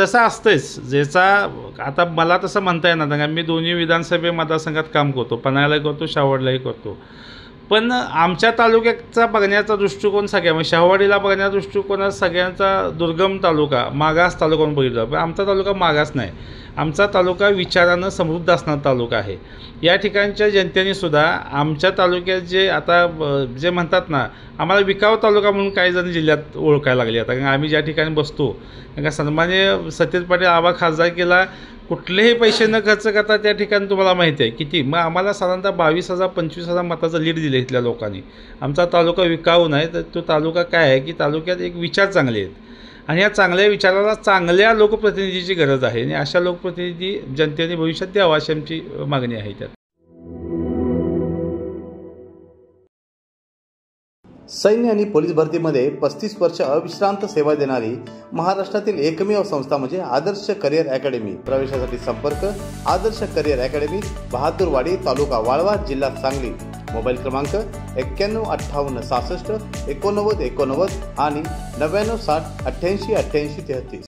तसं असतेच ज्याचा आता मला तसं म्हणता येणार नाही, मी दोन्ही विधानसभा मतदारसंघात काम करतो, पन्हाळ्यालाही करतो, शाहवाडीलाही करतो. पण आमच्या तालुक्याचा बघण्याचा दृष्टिकोन म्हणजे शाहवाडीला बघण्याचा दृष्टिकोन सगळ्यांचा दुर्गम तालुका, मागास तालुका म्हणून बघितला. पण आमचा तालुका मागास नाही, आमचा तालुका विचारानं समृद्ध असणारा तालुका आहे. या ठिकाणच्या जनतेने सुद्धा आमच्या तालुक्यात जे म्हणतात ना, आम्हाला विकाऊ तालुका म्हणून काही जण जिल्ह्यात ओळखायला लागले. आता कारण आम्ही ज्या ठिकाणी बसतो, कारण सन्माननीय सतेज पाटील आबा खासदारकीला कुठलेही पैसे न खर्च करता त्या ठिकाणी तुम्हाला माहिती आहे किती, मग आम्हाला साधारणतः 22,000-25,000 मताचं लीड दिलं इथल्या लोकांनी. आमचा तालुका विकाऊ नाही, तर तो तालुका काय आहे की तालुक्यात एक विचार चांगले आहेत आणि या चांगल्या विचाराला चांगल्या लोकप्रतिनिधीची गरज आहे आणि अशा लोकप्रतिनिधी जनतेने भविष्यात द्यावा अशी आमची मागणी आहे. त्यात सैन्य आणि पोलीस भरतीमध्ये 35 वर्ष अविश्रांत सेवा देणारी महाराष्ट्रातील एकमेव संस्था म्हणजे आदर्श करिअर अकॅडमी. प्रवेशासाठी संपर्क आदर्श करिअर अकॅडमी, बहादूरवाडी, तालुका वाळवा, जिल्हा सांगली. मोबाईल क्रमांक 915866 8989 आणि 9960 888833.